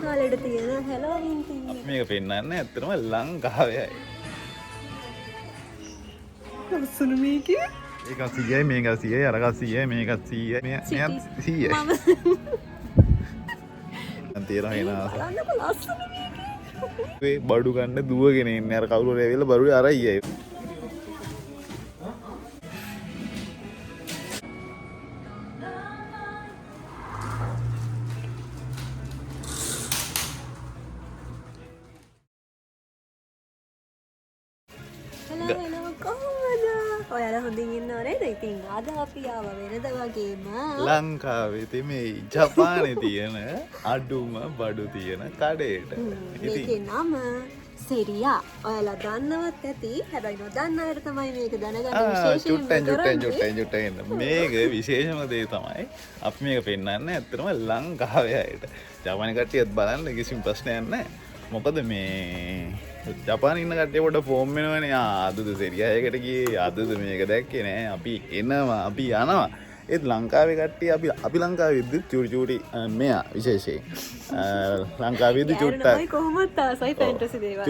කාලෙට තියෙන හැලෝවින් තියෙන මේක පෙන්වන්නේ ඇත්තටම ලංකාවේයි. ලස්සන මේකේ. ඒක 100යි මේක 100යි අරක 100යි මේක 100යි මෙයත් 100යි. මම තේරෙනවා එන ආස. බලන්නකො ලස්සන මේකේ. ඒ බඩු ගන්න දුවගෙන ඉන්නේ අර කවුරු හරි ඇවිල්ලා බඩු අරයි. ඔයාලා හොඳින් ඉන්නව නේද? ඉතින් අද අපි ආව වෙනද වගේම ලංකාවේ තෙමේ ජපානයේ තියෙන අඩුම බඩු තියෙන කඩේට. මේකේ නම සෙරියා. ඔයාලා දන්නවත් ඇති. හැබැයි නොදන්න අයට තමයි මේක දැනගන්න විශේෂයෙන් චුට්ටෙන් මේක විශේෂම දේ තමයි අපි මේක පෙන්වන්නේ ඇත්තටම ලංකාවේ අයට. ජපානයේ කට්ටියත් බලන්න කිසිම ප්‍රශ්නයක් නැහැ. මොකද මේ ජපානයේ ඉන්න කට්ටිය පොඩ ෆෝම් වෙනවනේ. අදද සෙරියායකට ගියේ අදද මේක දැක්කේ නෑ. අපි එනවා අපි යනවා. ඒත් ලංකාවේ කට්ටිය අපි ලංකාවේදී චූටි මෙයා විශේෂයෙන් ලංකාවේදී චුට්ටක් කොහොමද ආසයි ෆැන්ටසි දේවල්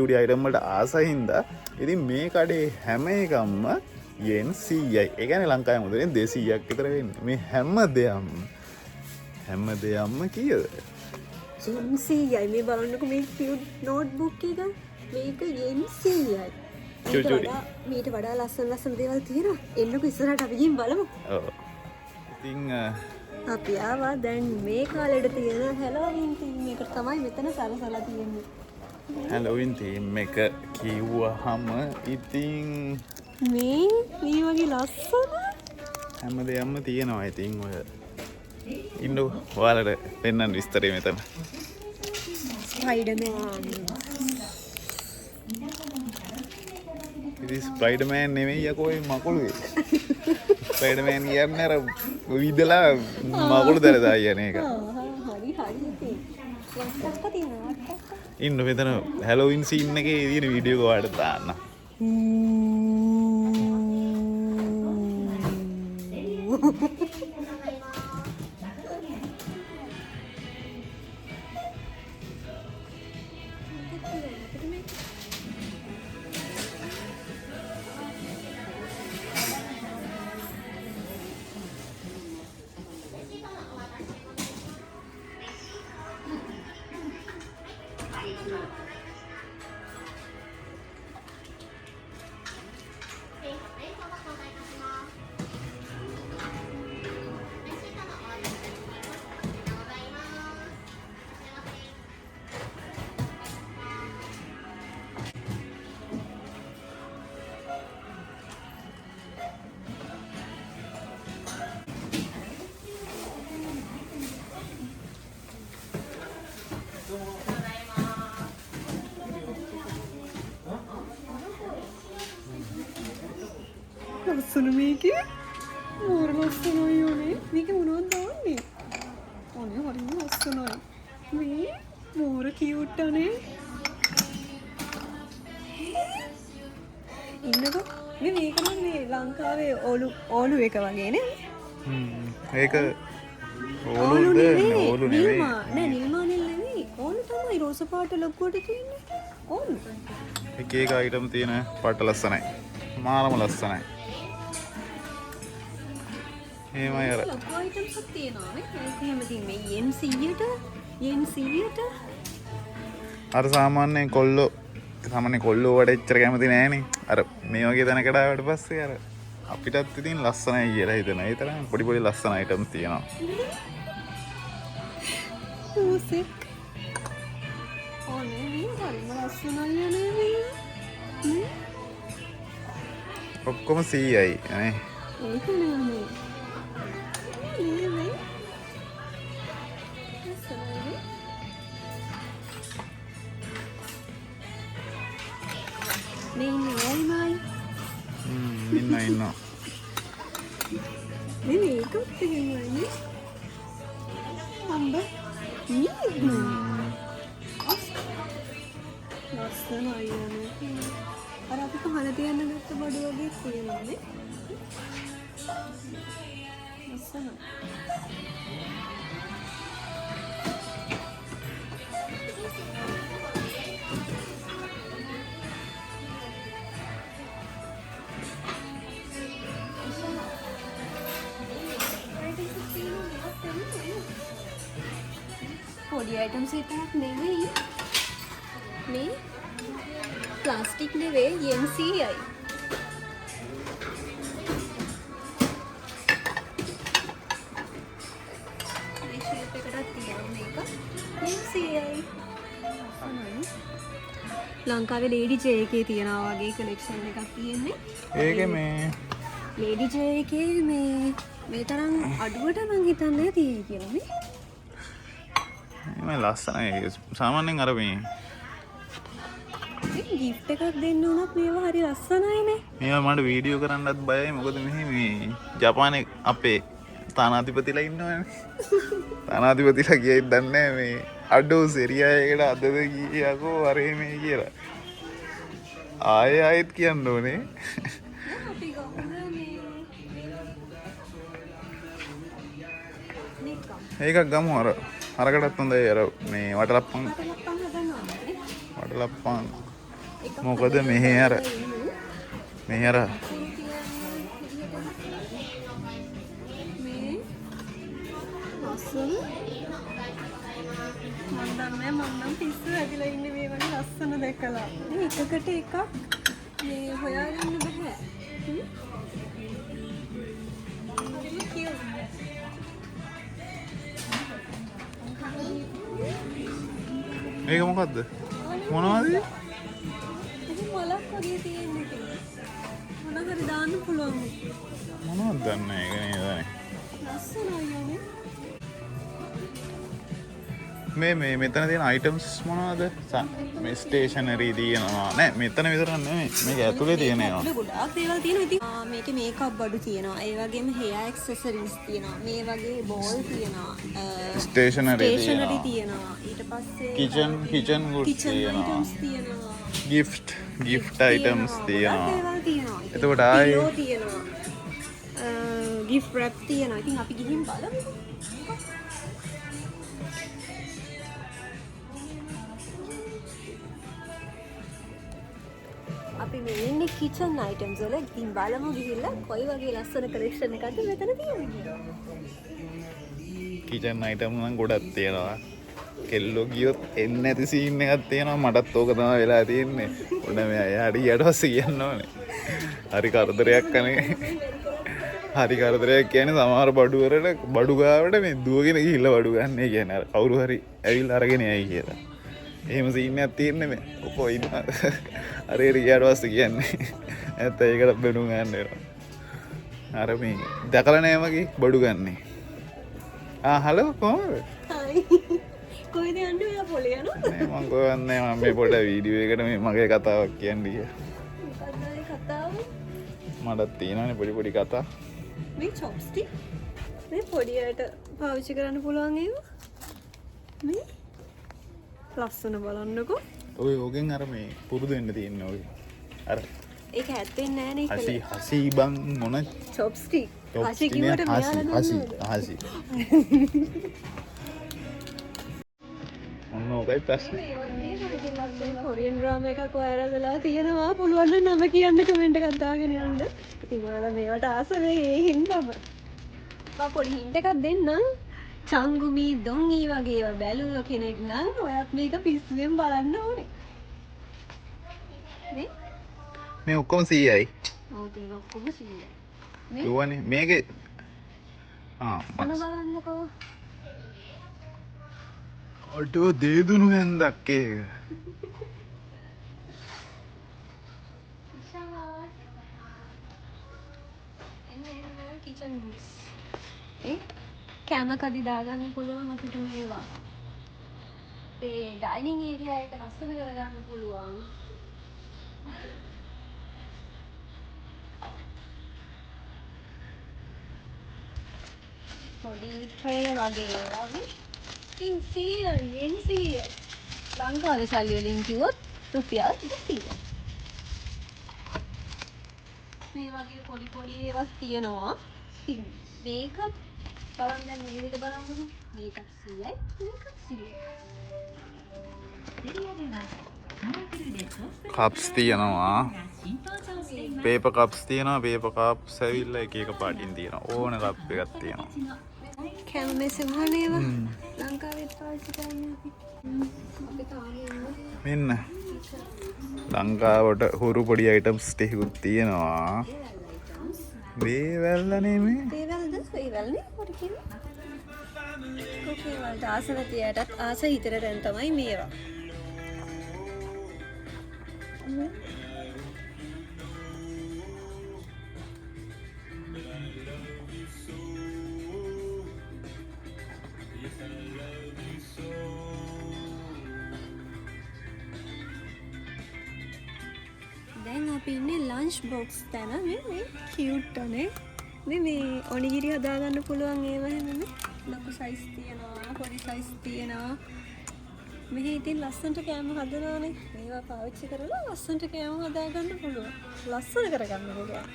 චූටි අයිටම් වලට ආසයි හින්දා ඉතින් මේ කඩේ හැම එකක්ම යෙන් 100යි. ඒ කියන්නේ ලංකාවේ මුදලෙන් 200ක් විතර වෙන්නේ. මේ හැම දෙයක්ම කීයද? M100යි. මේ බලන්නකො මේ කියුට් නෝට්බුක් එක. මේක M100යි. මීට වඩා ලස්සන දේවල් තියෙනවා. එන්නකො ඉස්සරහට අපි ගිහින් බලමු. ඔව්. ඉතින් අපි ආවා දැන් මේ කාලෙට තියෙන හැලෝවින් තීම් එක තමයි මෙතන සලසලා තියෙන්නේ. හැලෝවින් තීම් එක කිව්වහම ඉතින් මේ වගේ ලස්සන හැම දෙයක්ම තියෙනවා. ඉතින් ඔය ඉන්න ඔයාලට පෙන්වන්න විස්තරය මෙතන. ස්පයිඩර්මෑන්. ඉතින් ස්පයිඩර්මෑන් නෙමෙයි යකෝ මේ මකුළුවේ. ස්පයිඩර්මෑන් කියන්නේ අර විදලා මකුළු දරදා යන එක. හරි ඉතින්. ලස්සනක් තියෙනවා. ඉන්න මෙතන හැලෝවින් සීන් එකේ තියෙන වීඩියෝ එක ඔයාලට දාන්න. ලස්සන මේකේ. මෝර ලස්සනයි යෝනේ. මේක මොනවද දාන්නේ? අනේ හරිම ලස්සනයි. මේ මෝර කියුට් අනේ. ඉන්නකො මේක නම් මේ ලංකාවේ ඕලු එක වගේ නේ. ඒක ඕලු නෙවෙයි. නෑ නිල්මානෙල් නෙවෙයි. ඕලු තමයි රෝස පාට ලොකුවට තියෙන්නේ. ඕලු. එක අයිටම් තියෙන පාට ලස්සනයි. මාරම ලස්සනයි. එහෙමයි අර ලොකු අයිටම්ස් එකක් තියෙනවා නේ. ඒක හැම තින් මේ යෙන් 100ට අර සාමාන්‍යයෙන් කොල්ලෝ වලට එච්චර කැමති නෑනේ. අර මේ වගේ තැනකට ආවට පස්සේ අර අපිටත් ඉතින් ලස්සනයි කියලා හිතෙනවා. ඒ තරම් පොඩි ලස්සන අයිටම්ස් තියෙනවා. මූසික්. ඕනේ මේ හරිම ලස්සනයි නේ. ඔක්කොම 100යි නේ. ඒක නේ. ඉන්නවා. මේ මේකත් තියෙන්නේ. අම්බ. ලස්සනයි යන්නේ. අර අපි පහන තියන්න ගත්ත බඩු වගේ තියෙනවා නේ. ලස්සනයි. පොඩි අයිටම්ස් විතරක් නෙවෙයි. මේ ප්ලාස්ටික් නෙවෙයි MCයි. මේ ෂේප් එකටත් තියෙනවා මේක. MCයි. ලංකාවේ ලේඩි ජේ එකේ තියනවා වගේ කලෙක්ෂන් එකක් තියෙන්නේ. ඒක මේ ලේඩි ජේ එකේ මේ තරම් අඩුවට නම් හිතන්නේ තියෙයි කියලා නේ. මේ ලස්සනයි. සාමාන්‍යයෙන් අර මේ ගිෆ්ට් එකක් දෙන්න උනත් මේවා හරි ලස්සනයිනේ. මේවා මට වීඩියෝ කරන්නත් බයයි. මොකද මේ ජපානයේ අපේ තානාධිපතිලා ඉන්නවනේ. තානාධිපතිලා ගියයිද දන්නේ නැහැ මේ අඩෝ සෙරියායකට අදද ගියකෝ අරේ මේ කියලා. ආයෙත් කියන්න ඕනේ. අපි ගමු ඒකක් ගමු අරකටත් හොඳයි අර මේ වටලප්පන් මොකද මෙහෙ අර මෙහෙ අර මන්නම් පිස්සු ඇදිලා ඉන්නේ මේ වගේ ලස්සන දැකලා. මේ එකකට එකක් මේ හොයාගන්න බෑ. මේක මොකද්ද? මොනවද? ඒක මලක් වගේ තියෙන එක. මොන හරි දාන්න පුළුවන්. මොනවද දන්නේ ඒක නේද? ලස්සනයි යන්නේ. මේ මෙතන තියෙන අයිටම්ස් මොනවද? මේ ස්ටේෂනරි තියෙනවා. නෑ මෙතන විතරක් නෙමෙයි. මේක ඇතුලේ තියෙනවා. ගොඩාක් දේවල් තියෙනවා. ඉතින් මේකේ මේකප් බඩු තියෙනවා. ඒ වගේම හෙයර් ඇක්සසරිස් තියෙනවා. මේ වගේ බෝල් තියෙනවා. ස්ටේෂනරි තියෙනවා. ඊට පස්සේ කිචන් ගුඩ්ස් තියෙනවා. ගිෆ්ට් අයිටම්ස් තියෙනවා. එතකොට ආයේ පිලෝ තියෙනවා. ගිෆ්ට් රැප් තියෙනවා. ඉතින් අපි ගිහින් බලමු. අපි මේ ඉන්නේ කිචන් අයිටම්ස් වල. ඉතින් බලමු ගිහිල්ලා කොයි වගේ ලස්සන කලෙක්ෂන් එකක්ද මෙතන තියෙන්නේ කියලා. කිචන් අයිටම් නම් ගොඩක් තියෙනවා. කෙල්ලෝ ගියොත් එන්නේ නැති සීන් එකක් තියෙනවා. මටත් ඕක තමයි වෙලා තියෙන්නේ. ඔන්න මෙයා යාට ඊට පස්සේ කියන්න ඕනේ. හරි කරදරයක් අනේ. හරි කරදරයක් කියන්නේ සමහර බඩු වලට බඩු ගාවට මේ දුවගෙන ගිහිල්ලා බඩු ගන්නයි කියන්නේ. අර කවුරු හරි ඇවිල්ලා අරගෙන යයි කියලා. එහෙම සීන් එකක් තියෙන්නේ මේ. ඔකෝ ඉන්න. අර ඊට පස්සේ කියන්නේ. නැත්නම් ඒකට බඩු ගන්න වෙනවා. අර මේ දැකලා නැහැ මගේ බඩු ගන්නේ. හලෝ කොහොමද? හයි. කොහෙද යන්නේ ඔයා පොලේ යනවා? නෑ මම කොහොමන්නේ මම මේ පොඩ වීඩියෝ එකට මේ මගේ කතාවක් කියන්න ගියා. මොකක්ද ඒ කතාව? මටත් තියෙනවානේ පොඩි කතා. මේ චොප්ස්ටික් මේ පොඩි අයට පාවිච්චි කරන්න පුළුවන් ඒවා. මේ ලස්සන බලන්නකෝ. ඔය ඕකෙන් අර මේ පුරුදු වෙන්න තියෙන්නේ ඔය. අර ඒක ඇත්තෙන්නේ නෑ නේ හසි බං මොන චොප්ස්ටික්. හසි කිව්වට මෙයාලා හසි. ඔන්න ඔකයි ප්‍රශ්නේ. කොරියන් ඩ්‍රාමා එකක් වයිරල් වෙලා තියෙනවා. පුළුවන් නම් නම කියන්න කමෙන්ට් එකක් දාගෙන යන්න. ඉතින් ඔයාලා මේවට ආස වෙයි ඒ හින්දාම. මම පොඩි හින්ට් එකක් දෙන්නම්. චංගුමි දොන්ගි වගේ ඒවා බැලුව කෙනෙක් නම් ඔයත් මේක පිස්සුවෙන් බලන්න ඕනේ. මේ ඔක්කොම 100යි. ඔව් ඒක ඔක්කොම 100යි. යෝවනේ මේකේ මොන බලන්නකෝ. ඔටෝ දේදුණු හැන්දක් ඒක. Kitchen goods. කැම කඩි දාගන්න පුළුවන් අපිට මේවා. ඒ ඩයිනින් ඒරියා එක ලස්සන කරගන්න පුළුවන්. පොඩි ට්‍රේ වගේ ඒවා. ඉතින් 100 ලංකාවේ සල්ලි වලින් කිව්වොත් රුපියල් 200. මේ වගේ පොඩි ඒවා තියෙනවා. ඉතින් මේක බලන්න දැන් මේ විදිහට බලන්නකො. මේක 100යි මේක 100යි. කප්ස් තියෙනවා. පේපර් කප්ස් තියෙනවා. පේපර් කප්ස් ඇවිල්ලා එක පාටින් තියෙනවා. ඕන කප් එකක් තියෙනවා. කැම මෙස වහනේවා ලංකාවෙත් පාවිච්චි කරන්නේ අපි. අපි තාම ඉන්නේ. මෙන්න ලංකාවට හුරු පොඩි අයිටම්ස් ටිකකුත් තියෙනවා. වේවැල්ල නෙමේ. වේවැල්ද? වේවැල්නේ පොඩි කිව්වේ. කොකේ වලට ආස නැති අයටත් ආස හිතට දැන් තමයි මේවා. දැන් අපි ඉන්නේ ලන්ච් බොක්ස් තැන. මේ කියුට් අනේ. මේ ඔනිගිරි හදාගන්න පුළුවන් ඒවා හැමනේ. ලොකු සයිස් තියෙනවා, පොඩි සයිස් තියෙනවා. මෙහි ඉතින් ලස්සනට කෑම හදනවානේ. මේවා පාවිච්චි කරලා ලස්සනට කෑම හදාගන්න පුළුවන්. ලස්සන කරගන්න පුළුවන්.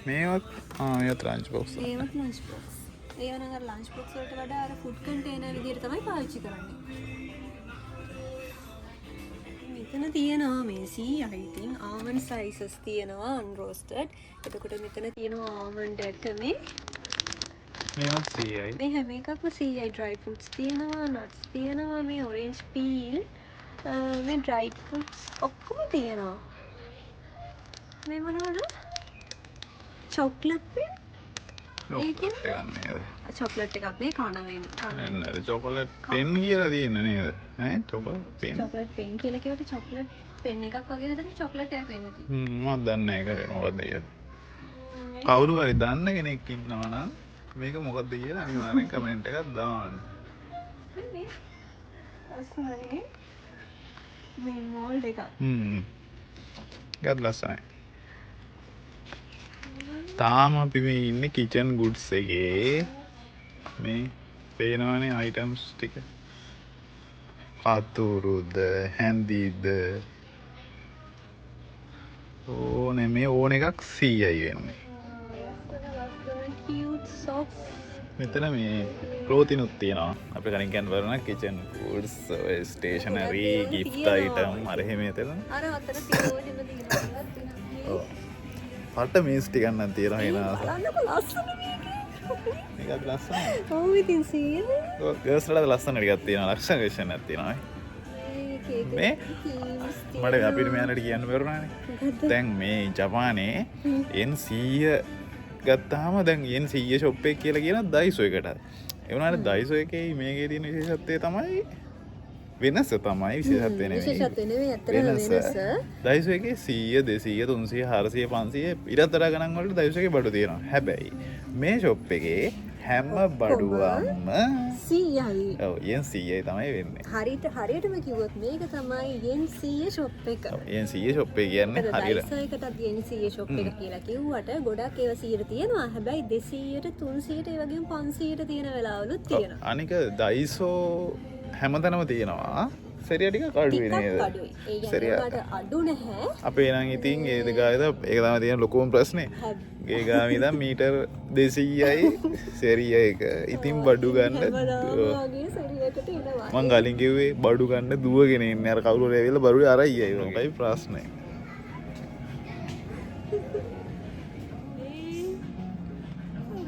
මේවත් ලන්ච් බොක්ස්. ඒවත් ලන්ච් බොක්ස්. ඒවා නම් අර ලන්ච් බොක්ස් වලට වඩා අර ෆුඩ් කන්ටේනර් විදියට තමයි පාවිච්චි කරන්නේ. මෙතන තියෙනවා මේ CI ඉතින් ආමන්ඩ් ස්ලයිසස් තියෙනවා අන්රෝස්ටඩ්. එතකොට මෙතන තියෙනවා ආමන්ඩ් ඇටමේ. මේවත් CI. මේ හැම එකක්ම CI dry fruits තියෙනවා, nuts තියෙනවා, මේ orange peel, මේ dried fruits ඔක්කොම තියෙනවා. මේ මොනවද? chocolate pen. chocolate එකක් මේ කන වෙන. නේද chocolate pen කියලා තියෙන නේද? ඈ chocolate pen. chocolate pen කියලා කියවට chocolate pen එකක් වගේ හදන්නේ chocolate එකක් වෙන්නේ. මම දන්නේ නැහැ ඒක මොකක්ද කියලා. කවුරු හරි දන්න කෙනෙක් ඉන්නවා නම් මේක මොකක්ද කියලා අනිවාර්යෙන් කමෙන්ට් එකක් දාන්න. මේ අස්මයි මේ මොල්ඩ් එක. ගත් ලස්සනයි. තාම අපි මේ ඉන්නේ කිචන් ගුඩ්ස් එකේ. මේ පේනවනේ අයිටම්ස් ටික. අතුරුද හැන්දිද ඕනේ මේ ඕන එකක් 100යි වෙන්නේ. මෙතන මේ ක්ලෝතිනුත් තියෙනවා. අපි කලින් කියන්න බලන kitchen goods, stationery, gift item අර එහෙම මෙතන. අර අතර තියෙනවා තියෙනවා. ඔව්. පට මේස් ටිකක් නම් තියෙනවා එනවා. බලන්නකො ලස්සන මේකත් ලස්සනයි. ඔව් ඉතින් සීනේ. ඔව් ගර්ල්ස් වලට ලස්සන ටිකක් තියෙනවා. ලක්ෂණ ගෙෂන් එකක් තියෙනවා. මේ මට අපිට මෙයාලට කියන්න බැරුණානේ. දැන් මේ ජපානයේ N100 ගත්තාම දැන් N100 ෂොප් එක කියලා කියන Daiso එකට. ඒ වුණාට Daiso එකේ මේකේ තියෙන විශේෂත්වය තමයි වෙනස තමයි විශේෂත්වය නෙවෙයි. විශේෂත්වය නෙවෙයි ඇත්තටම වෙනස. Daiso එකේ 100 200 300 400 500 ඉරතර ගණන් වලට Daiso එකේ බඩු තියෙනවා. හැබැයි මේ ෂොප් එකේ හැම බඩුවක්ම 100යි. ඔව් N100යි තමයි වෙන්නේ. හරියටම කිව්වොත් මේක තමයි N100 ෂොප් එක. ඔව් N100 ෂොප් එක කියන්නේ හරියට. Daiso එකටත් N100 ෂොප් එක කියලා කිව්වට ගොඩක් ඒවා 100ට තියෙනවා. හැබැයි 200ට 300ට ඒ වගේම 500ට තියෙන වෙලාවලුත් තියෙනවා. අනික Daiso හැමතැනම තියෙනවා. සෙරිය ටිකක් අඩු වෙන්නේ නේද? ඒ කියන්නේ අඩු නැහැ. අපේ නම් ඉතින් ඒ දෙකායද ඒක තමයි තියෙන ලොකුම ප්‍රශ්නේ. ගේ ගාම ඉඳන් මීටර් 200යි සෙරිය එක. ඉතින් බඩු ගන්න වගේ සෙරියකට එනවා. මං කලින් කිව්වේ බඩු ගන්න දුවගෙන ඉන්නේ. අර කවුරු හරි ඇවිල්ලා බඩු අරයි අය. මොකයි ප්‍රශ්නේ?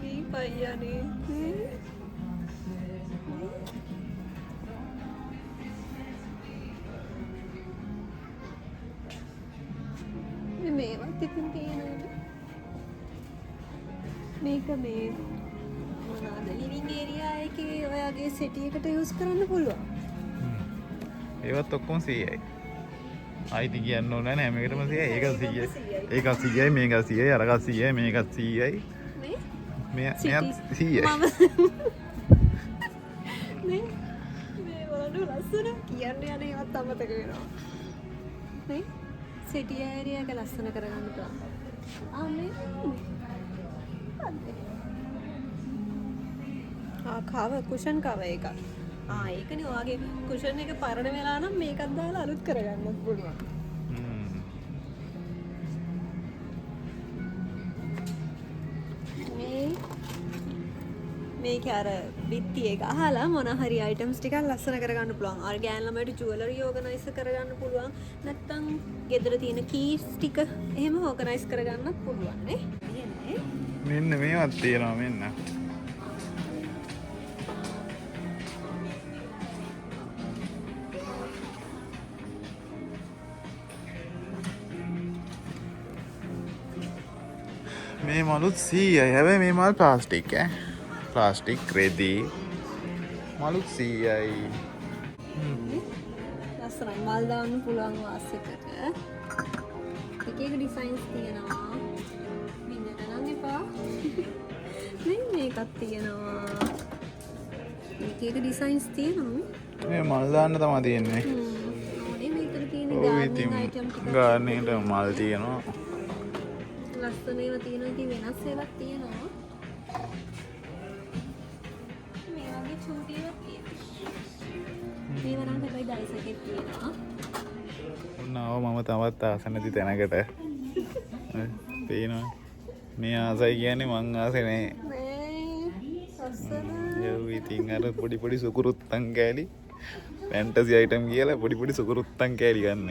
මේ පයියනේ. මේවත් ඉතින් තියෙනවා. මේක මේ මොනවාද ලිවිං ඒරියා එකේ ඔයගේ සෙටි එකට යූස් කරන්න පුළුවන්. ඒවත් ඔක්කොම 100යි. ආයිති කියන්න ඕන නැහැ හැම එකටම 100යි. ඒක 100යි. ඒක 100යි මේක 100යි අරක 100යි මේක 100යි. මෙයත් 100යි. මේ බලන්න ලස්සන කියන්න යන ඒවත් අමතක වෙනවා. නේ සිටි ඒරියා එක ලස්සන කරගන්න පුළුවන්. කව කුෂන් කව එක. ඒකනේ ඔයාගේ කුෂන් එක පරණ වෙලා නම් මේකත් දාලා අලුත් කරගන්නත් පුළුවන්. මේක අර බිත්ති එක අහලා මොන හරි අයිටම්ස් ටිකක් ලස්සන කරගන්න පුළුවන්. අර ගෑන් ළමයට ජුවලරි ඕගනයිස් කරගන්න පුළුවන්. නැත්තම් ගෙදර තියෙන කීස් ටික එහෙම ඕගනයිස් කරගන්නත් පුළුවන් නේ. මෙන්න මේවත් තියෙනවා මෙන්න. මේ මලුත් 100යි. හැබැයි මේ මල් ප්ලාස්ටික් ඈ. ප්ලාස්ටික් රෙදි. මලුත් 100යි. ලස්සනයි මල් දාන්න පුළුවන් වාසයකට. එක එක ඩිසයින්ස් තියෙනවා. විඳින්න නම් එපා. මේකක් තියෙනවා. එක එක ඩිසයින්ස් තියෙනවා. මේ මල් දාන්න තමයි තියෙන්නේ. ඕනේ මේකට තියෙන ඔව් ඉතින් ගාර්ඩනින් අයිටම් ටික. ගාර්ඩනින්ට මල් තියෙනවා. ලස්සන ඒවා තියෙනවා. ඉතින් වෙනස් ඒවාත් තියෙනවා. මේ වගේ චූටි ඒවාත් තියෙනවා. මේවා නම් හැබැයි ඩයිස් එකේ තියෙනවා. ඔන්නව මම තවත් ආස නැති තැනකට පේනවා. මේ ආසයි කියන්නේ මං ආසේ නෑ. ඉතින් අර පොඩි පොඩි සුකුරුත්තන් කෑලි ෆැන්ටසි අයිටම් කියලා පොඩි පොඩි සුකුරුත්තන් කෑලි ගන්න.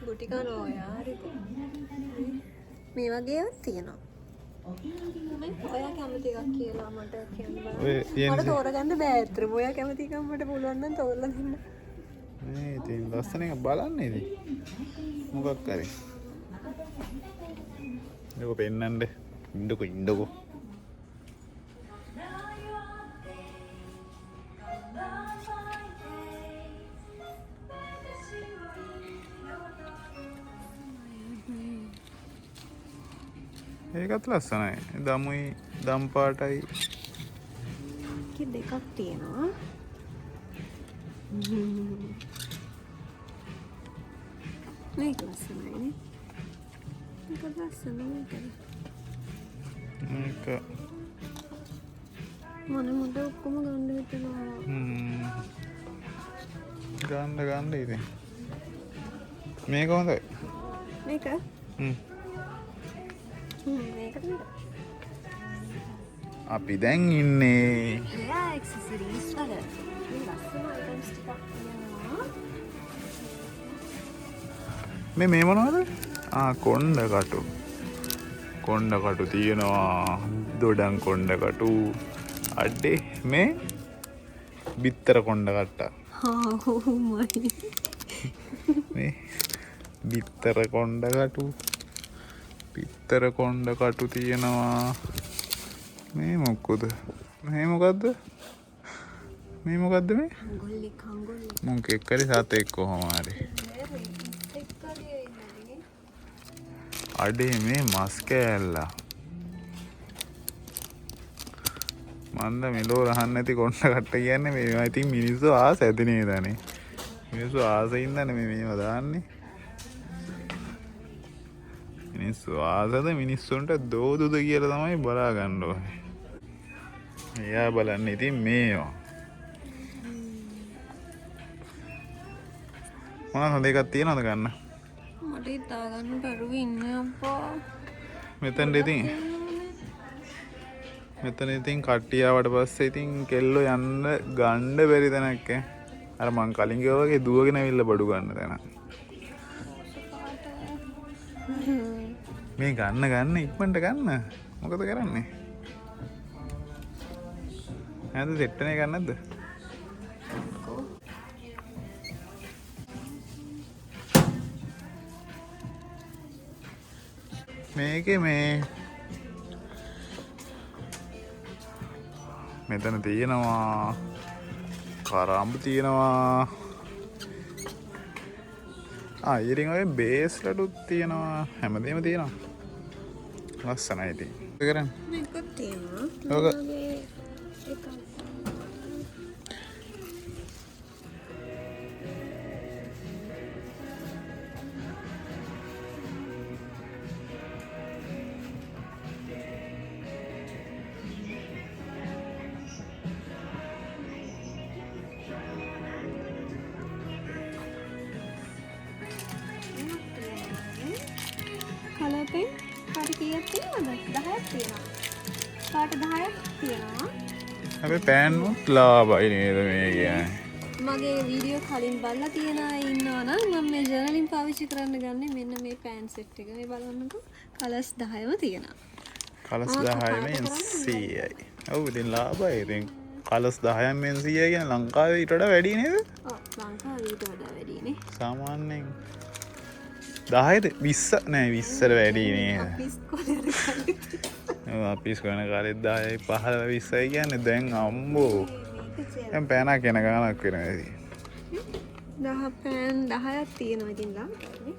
ගුටි කනවා යාරිකෝ. මේ වගේවත් තියෙනවා. ඔයා කැමති එකක් කියලා මට කියන්න බලන්න. මට තෝරගන්න බෑ අත්‍තරම. ඔයා කැමති එකක් මට පුළුවන් නම් තෝරලා දෙන්න. මේ ඉතින් ලස්සන එක බලන්න ඉතින්. මොකක් කරේ. ඒක පෙන්නන්න. ඉන්නකෝ. ඒකත් ලස්සනයි. දමුයි දම් පාටයි. දෙකක් තියෙනවා. මේක ලස්සනයි නේ. මේක ලස්සනයි මේක මොනමුද ඔක්කොම ගන්න හිතනවා. ගන්න ඉතින්. මේක හොඳයි. මේක මේක අපි දැන් ඉන්නේ එයා ඇක්සසරීස් වල. මේ ලස්සන අයිටම්ස් ටිකක් තියෙනවා. මේ මොනවද? කොණ්ඩ කටු තියෙනවා. දොඩම් කොණ්ඩ කටු. අඩේ මේ බිත්තර කොණ්ඩ කට්ට. මේ බිත්තර කොණ්ඩ කටු. පිත්තර කොණ්ඩ කටු තියෙනවා. මේ මොකද? මේ මොකද්ද? මේ මොකෙක් කරි සතෙක් කොහොම හරි. අඩේ මේ මස් කෑල්ලා. මන්ද මෙලෝ රහන්න නැති කොණ්ඩ කට්ට කියන්නේ මේවා ඉතින් මිනිස්සු ආස ඇති නේදනේ. මිනිස්සු ආසින්දනේ මේවා දාන්නේ. මිනිස්සු ආසද මිනිස්සුන්ට දෝදුද කියලා තමයි බලා ගන්න ඕනේ. එයා බලන්න ඉතින් මේවා. මොනවද හොඳ එකක් තියෙනවද ගන්න? මට හිතා ගන්න බැරුව ඉන්නේ අප්පා. මෙතන ඉතින් කට්ටිය ආවට පස්සේ ඉතින් කෙල්ලෝ යන්න ගන්න බැරි තැනක් ඈ. අර මං කලින් කිව්වා වගේ දුවගෙන ඇවිල්ලා බඩු ගන්න තැන. මේ ගන්න ඉක්මනට ගන්න. මොකද කරන්නේ? නැද්ද සෙට්ටනේ ගන්න නැද්ද? මේකේ මෙතන තියෙනවා කරාම්බ තියෙනවා. ඉතින් ඔය බේස් ලඩුත් තියෙනවා. හැමදේම තියෙනවා. ලස්සනයි ඉතින්. කරන්නේ. මේකත් තියෙනවා. ඔක කලර් පෙන් කාට කීයක් තියෙනවද? 10ක් තියෙනවා. කාට 10ක් තියෙනවා. හැබැයි පෑන්නුත් ලාභයි නේද මේ කියන්නේ. මගේ වීඩියෝ කලින් බලලා තියන අය ඉන්නවා නම් මම මේ ජර්නලින් පාවිච්චි කරන්න ගන්නේ මෙන්න මේ පෑන් සෙට් එක. මේ බලන්නකෝ කලර්ස් 10ම තියෙනවා. කලර්ස් 10න් 100යි. ඔව් ඉතින් ලාභයි. ඉතින් කලර්ස් 10න් 100 කියන්නේ ලංකාවේ ඊට වඩා වැඩි නේද? ඔව් ලංකාවේ ඊට වඩා වැඩි නේ. සාමාන්‍යයෙන් 10ද 20 නෑ 20ට වැඩිනේ. අපි ඉස්කෝලේ යන කාලේ අපි ස්කෝලේ කාලෙත් 10යි 15 20යි කියන්නේ දැන් අම්බෝ. මේක දැන් පෑනක් යන ගානක් වෙනවා ඉතින්. 10 පෑන් 10ක් තියෙනවා ඉතින් ලංකාවේ.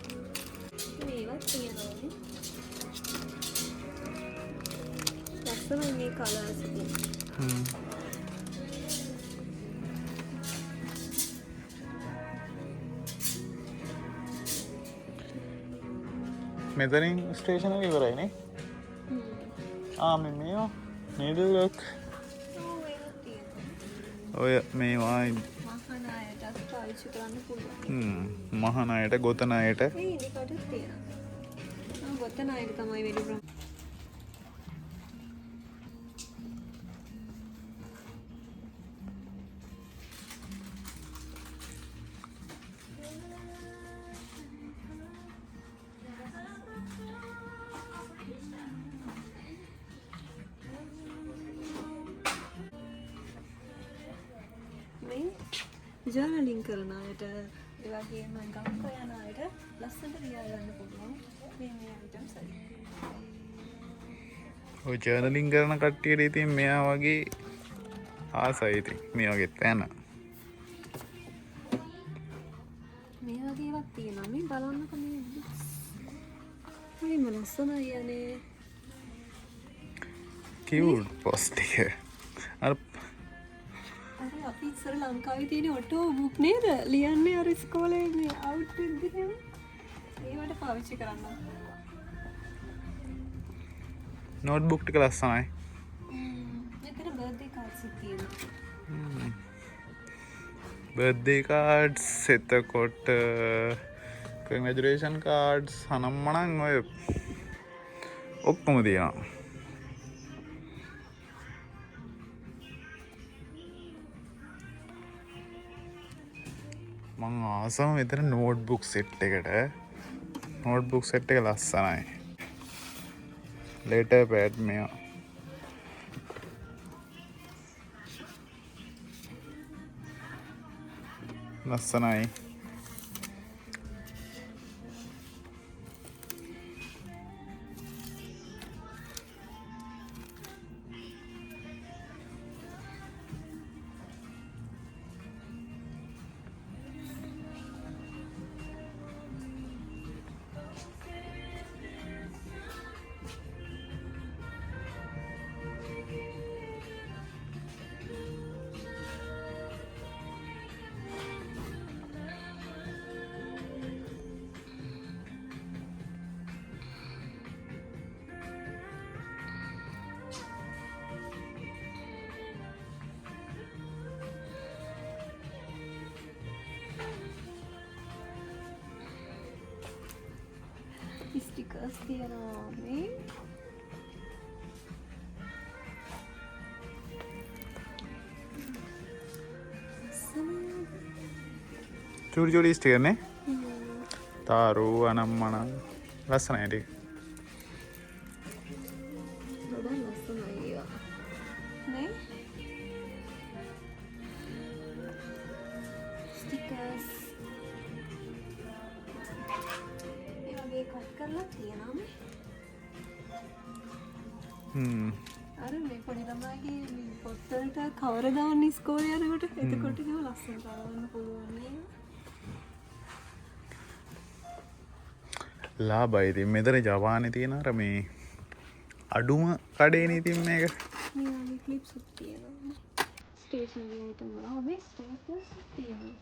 මේවත් තියෙනවානේ. ලස්සනයි මේ කලර්ස් ඉතින්. මෙතනින් ස්ටේෂන් එක ඉවරයිනේ. මේවා නේඩල් ලොක් ඔය මේවා මහන අයටත් පාවිච්චි කරන්න පුළුවන්. මහන අයට ගොතන අයට මේ ඉනිකටත් තියෙනවා. ගොතන අයට තමයි වැඩි ප්‍රමාණය. ජර්නලින් කරන අයට ඒ වගේම ගම්ක යන අයට ලස්සනට ලියා ගන්න පුළුවන් මේ අයිටම්ස් හරි. ඔය ජර්නලින් කරන කට්ටියට ඉතින් මෙයා වගේ ආසයි ඉතින් මේ වගේ තැන. මේ වගේ ඒවාත් තියෙනවා. මේ බලන්නකෝ මේ. හරිම ලස්සනයි යන්නේ. කියුට් පොස්ට් එක. අර අපි ඉස්සර ලංකාවේ තියෙන ඔටෝ බුක් නේද? ලියන්නේ අර ඉස්කෝලේ මේ අවුට්ෆිට් දිහා. ඒවට පාවිච්චි කරන්න. නෝට්බුක් ටික ලස්සනයි. මෙතන බර්ත්ඩේ කාඩ්ස් තියෙනවා. බර්ත්ඩේ කාඩ්ස් එතකොට කන්ග්‍රැචුලේෂන් කාඩ්ස් අනම්මනම් ඔය ඔක්කොම තියෙනවා. මං ආසම මෙතන නෝට්බුක් සෙට් එකට. නෝට්බුක් සෙට් එක ලස්සනයි. ලෙටර් පැඩ් මේවා. ලස්සනයි. ස්ටිකර්ස් තියෙනවා මේ. චූටි චූටි ස්ටිකර් නේ. තාරු අනම්මනම් ලස්සනයි ටික. ගොඩක් ලස්සනයි ඒවා. නේ? ස්ටිකර්ස් කට් කරලා තියෙනවා මේ. අර මේ පොඩි ළමයිගේ පොත්වලට කවර දාන්න ඉස්කෝලේ යනකොට එතකොට ඒක ලස්සනට අරවන්න පුළුවන් නේ. ලාභයි ඉතින් මෙතන ජපානේ තියෙන අර මේ අඩුම කඩේනේ ඉතින් මේක. මේ වගේ ක්ලිප්ස් තියෙනවා. ස්ටේෂනරි අයිටම් වල මේ ස්ටේප්ලර්ස් තියෙනවා.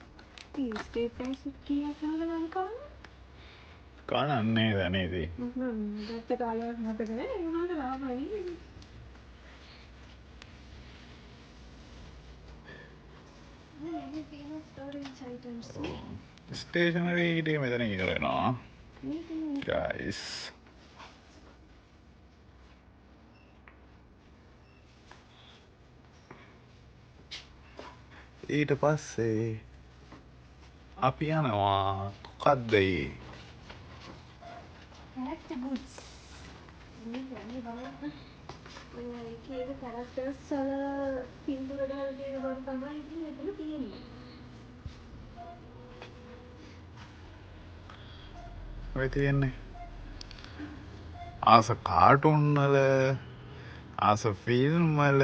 මේ ස්ටේප්ලර්ස් කීයක් ගන්න කවුද? කනන්නේ දැනේදී. දැක්ක කාලයක් මතක නෑ. ඒ වුණාට ලාභයි. මේ තියෙන ස්ටෝරේජ් අයිටම්ස්. ස්ටේෂනරි ටික මෙතන ඉවරනවා. guys. ඊට පස්සේ අපි යනවා මොකක්ද ඒ? character goods. මේ බලන්න. ඔය එකේ characters වල පින්තූර දාලා තියෙන කොට තමයි ඉතින් එතන තියෙන්නේ. ඔය තියෙන්නේ ආස කාටුන් වල ආස ෆිල්ම් වල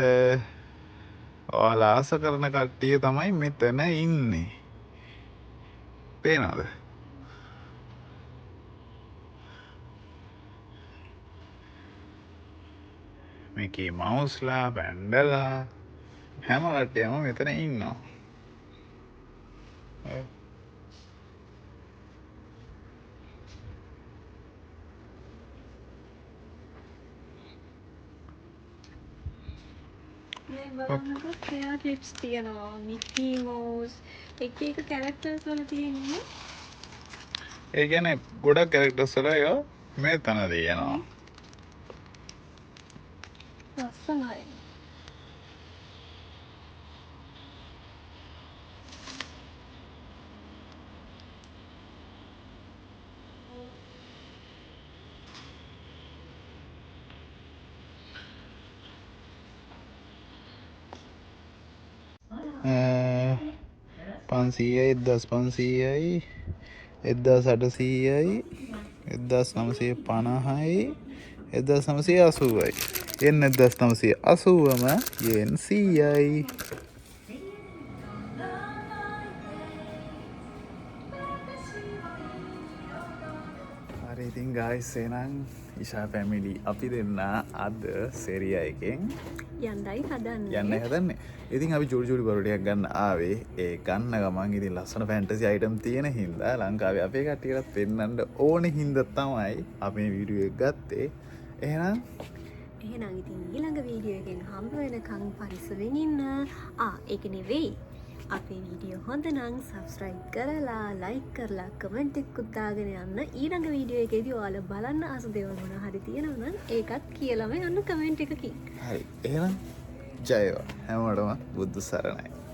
ඔයාලා ආස කරන කට්ටිය තමයි මෙතන ඉන්නේ. පේනවද? මිකී මවුස්ලා පැන්ඩලා හැම කට්ටියම මෙතන ඉන්නවා. මේ බලන්නකො ක්‍රියා ක්ලිප්ස් තියෙනවා. මිකී මවුස් එක එක කැරක්ටර්ස් වල තියෙන්නේ. ඒ කියන්නේ ගොඩක් කැරක්ටර්ස් වල ඒවා මෙතන තියෙනවා. ලස්සනයි. පන්සීයයි 1500යි 1800යි 1950යි 1980යි එන්න 1980ම යෙන් 100යි. හරි ඉතින් ගායිස් එහෙනම් ඉෂා ෆැමිලි අපි දෙන්න අද සෙරියා එකෙන් යන්නයි හදන්නේ. යන්නයි හදන්නේ. ඉතින් අපි ජුඩි බරුටියක් ගන්න ආවේ ඒ ගන්න ගමන් ඉතින් ලස්සන ෆැන්ටසි අයිටම් තියෙන හින්දා ලංකාවේ අපේ කට්ටියටත් පෙන්වන්න ඕනේ හින්දා තමයි අපි මේ වීඩියෝ එක ගත්තේ. එහෙනම් ඉතින් ඊළඟ වීඩියෝ එකෙන් හම්බ වෙනකන් පරිස්සමෙන් ඉන්න. ඒක නෙවෙයි. අපේ වීඩියෝ හොඳ නම් සබස්ක්‍රයිබ් කරලා ලයික් කරලා කමෙන්ට් එකක් දාගෙන යන්න. ඊළඟ වීඩියෝ එකේදී ඔයාලා බලන්න ආස දේවල් මොනවා හරි තියෙනවා නම් ඒකත් කියලාම යන්න කමෙන්ට් එකකින්. හරි එහෙනම් ජය වේවා හැමෝටම බුදු සරණයි.